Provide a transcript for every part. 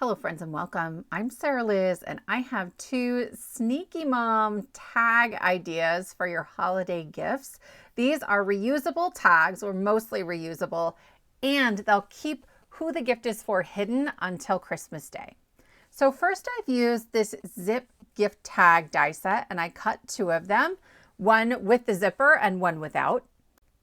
Hello friends and welcome. I'm Sarah Liz and I have two sneaky mom tag ideas for your holiday gifts. These are reusable tags, or mostly reusable, and they'll keep who the gift is for hidden until Christmas Day. So first I've used this zip gift tag die set and I cut two of them, one with the zipper and one without.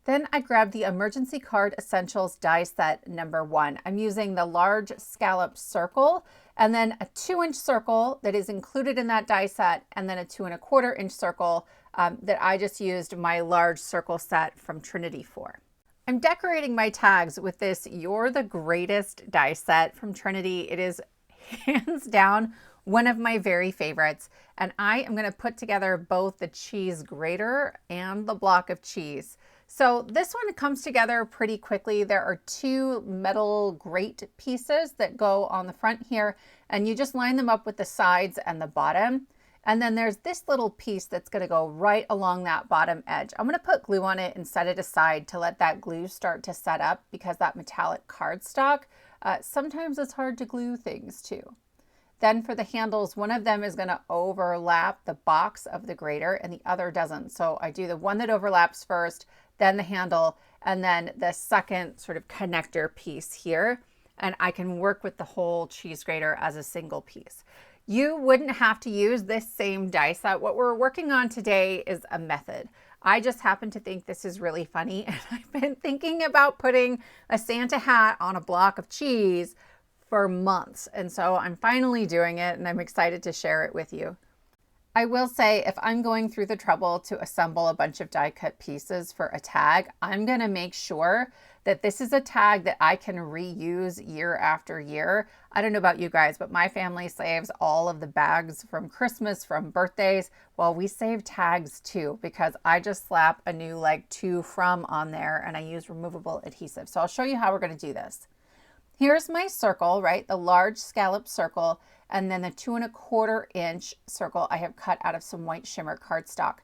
Then I grabbed the Emergency Card Essentials die set number 1. I'm using the large scallop circle and then a 2-inch circle that is included in that die set, and then a 2¼ inch circle that I just used my large circle set from Trinity for. I'm decorating my tags with this You're the Greatest die set from Trinity. It is hands down one of my very favorites, and I am going to put together both the cheese grater and the block of cheese. So this one comes together pretty quickly. There are two metal grate pieces that go on the front here, and you just line them up with the sides and the bottom. And then there's this little piece that's going to go right along that bottom edge. I'm going to put glue on it and set it aside to let that glue start to set up, because that metallic cardstock, sometimes it's hard to glue things to. Then for the handles, one of them is going to overlap the box of the grater and the other doesn't. So I do the one that overlaps first, then the handle, and then the second sort of connector piece here. And I can work with the whole cheese grater as a single piece. You wouldn't have to use this same die set. What we're working on today is a method. I just happen to think this is really funny, and I've been thinking about putting a Santa hat on a block of cheese for months. And so I'm finally doing it, and I'm excited to share it with you. I will say, if I'm going through the trouble to assemble a bunch of die cut pieces for a tag, I'm going to make sure that this is a tag that I can reuse year after year. I don't know about you guys, but my family saves all of the bags from Christmas, from birthdays. Well, we save tags too, because I just slap a new like to from on there and I use removable adhesive. So I'll show you how we're going to do this. Here's my circle, right? The large scallop circle, and then the 2¼ inch circle I have cut out of some white shimmer cardstock.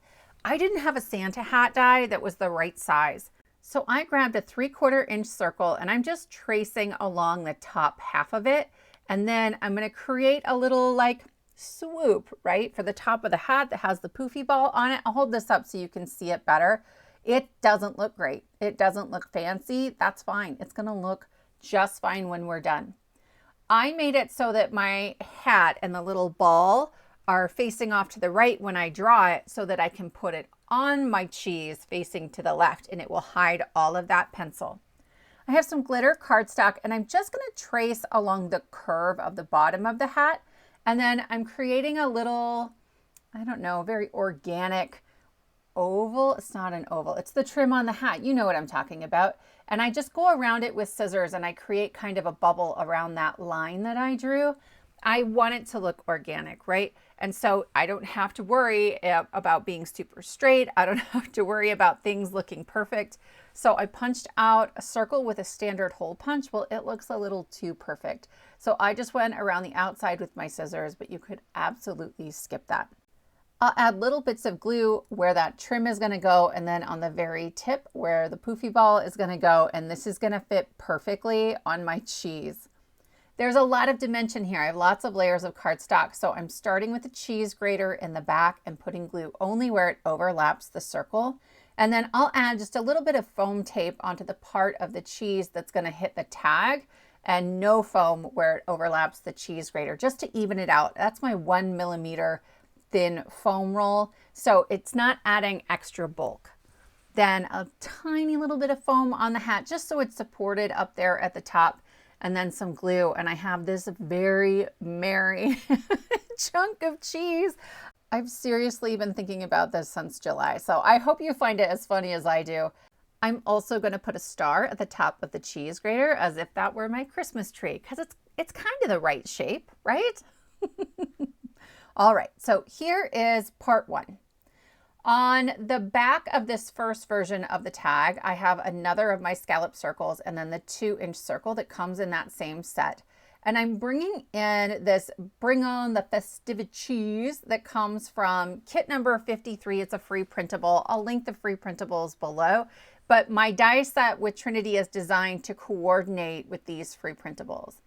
I didn't have a Santa hat die that was the right size. So I grabbed a 3/4 inch circle and I'm just tracing along the top half of it. And then I'm going to create a little like swoop, right? For the top of the hat that has the poofy ball on it. I'll hold this up so you can see it better. It doesn't look great. It doesn't look fancy. That's fine. It's going to look just fine when we're done. I made it so that my hat and the little ball are facing off to the right when I draw it, so that I can put it on my cheese facing to the left, and it will hide all of that pencil. I have some glitter cardstock, and I'm just going to trace along the curve of the bottom of the hat, and then I'm creating a little, I don't know, very organic oval. It's not an oval, it's the trim on the hat. You know what I'm talking about. And I just go around it with scissors and I create kind of a bubble around that line that I drew. I want it to look organic, right? And so I don't have to worry about being super straight. I don't have to worry about things looking perfect. So I punched out a circle with a standard hole punch. Well, it looks a little too perfect. So I just went around the outside with my scissors, but you could absolutely skip that. I'll add little bits of glue where that trim is going to go, and then on the very tip where the poofy ball is going to go, and this is going to fit perfectly on my cheese. There's a lot of dimension here. I have lots of layers of cardstock, so I'm starting with the cheese grater in the back and putting glue only where it overlaps the circle. And then I'll add just a little bit of foam tape onto the part of the cheese that's going to hit the tag, and no foam where it overlaps the cheese grater, just to even it out. That's my 1 millimeter thin foam roll, so it's not adding extra bulk. Then a tiny little bit of foam on the hat, just so it's supported up there at the top, and then some glue, and I have this very merry chunk of cheese. I've seriously been thinking about this since July, so I hope you find it as funny as I do. I'm also going to put a star at the top of the cheese grater, as if that were my Christmas tree, because it's kind of the right shape, right? All right, so here is part 1. On the back of this first version of the tag, I have another of my scallop circles and then the 2-inch circle that comes in that same set. And I'm bringing in this Bring On the Festivities that comes from kit number 53. It's a free printable. I'll link the free printables below. But my die set with Trinity is designed to coordinate with these free printables.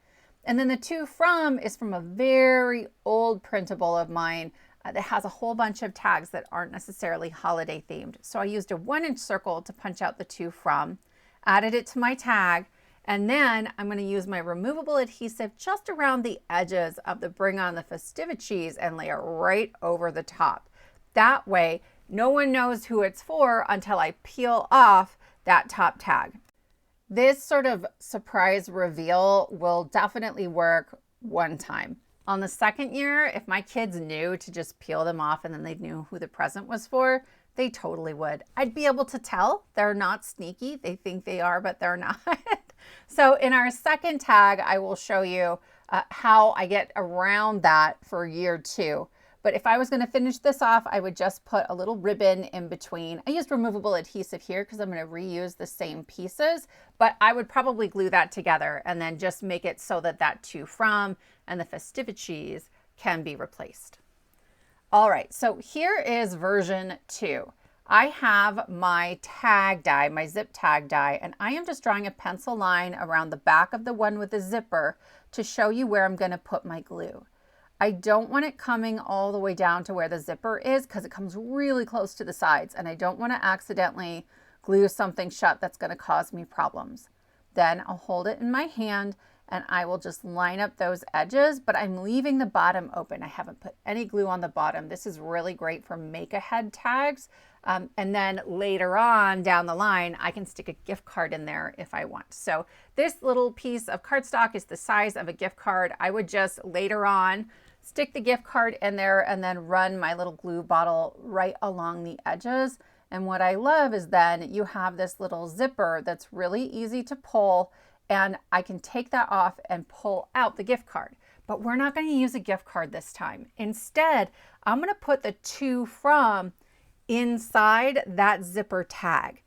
And then the to from is from a very old printable of mine that has a whole bunch of tags that aren't necessarily holiday themed. So I used a 1-inch circle to punch out the to from, added it to my tag, and then I'm going to use my removable adhesive just around the edges of the Bring On the Festivities and lay it right over the top. That way, no one knows who it's for until I peel off that top tag. This sort of surprise reveal will definitely work one time. On the second year, if my kids knew to just peel them off and then they knew who the present was for, they totally would. I'd be able to tell they're not sneaky. They think they are, but they're not. So in our second tag, I will show you how I get around that for year 2. But if I was going to finish this off, I would just put a little ribbon in between. I used removable adhesive here because I'm going to reuse the same pieces, but I would probably glue that together and then just make it so that that to from and the festivities can be replaced. All right, so here is version 2. I have my tag die, my zip tag die, and I am just drawing a pencil line around the back of the one with the zipper to show you where I'm going to put my glue. I don't want it coming all the way down to where the zipper is because it comes really close to the sides, and I don't want to accidentally glue something shut that's going to cause me problems. Then I'll hold it in my hand and I will just line up those edges, but I'm leaving the bottom open. I haven't put any glue on the bottom. This is really great for make-ahead tags. And then later on down the line, I can stick a gift card in there if I want. So this little piece of cardstock is the size of a gift card. I would just later on stick the gift card in there and then run my little glue bottle right along the edges. And what I love is then you have this little zipper that's really easy to pull, and I can take that off and pull out the gift card. But we're not going to use a gift card this time. Instead, I'm going to put the to from inside that zipper tag.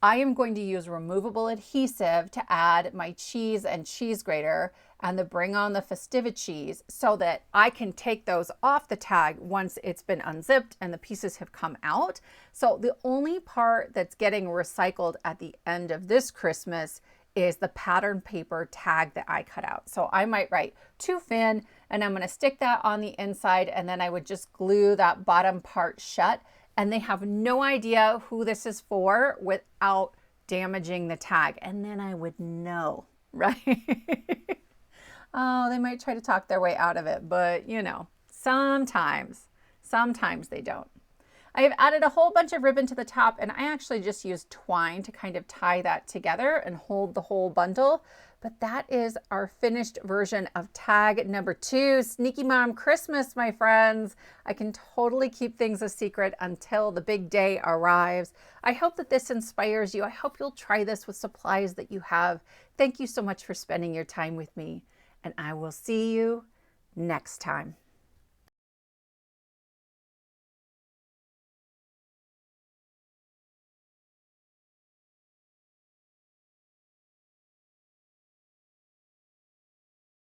I am going to use removable adhesive to add my cheese and cheese grater and the Bring On the Festivities so that I can take those off the tag once it's been unzipped and the pieces have come out. So the only part that's getting recycled at the end of this Christmas is the pattern paper tag that I cut out. So I might write to Finn and I'm going to stick that on the inside, and then I would just glue that bottom part shut, and they have no idea who this is for without damaging the tag. And then I would know, right? Oh, they might try to talk their way out of it, but you know, sometimes they don't. I have added a whole bunch of ribbon to the top, and I actually just used twine to kind of tie that together and hold the whole bundle. But that is our finished version of tag number 2, Sneaky Mom Christmas, my friends. I can totally keep things a secret until the big day arrives. I hope that this inspires you. I hope you'll try this with supplies that you have. Thank you so much for spending your time with me, and I will see you next time.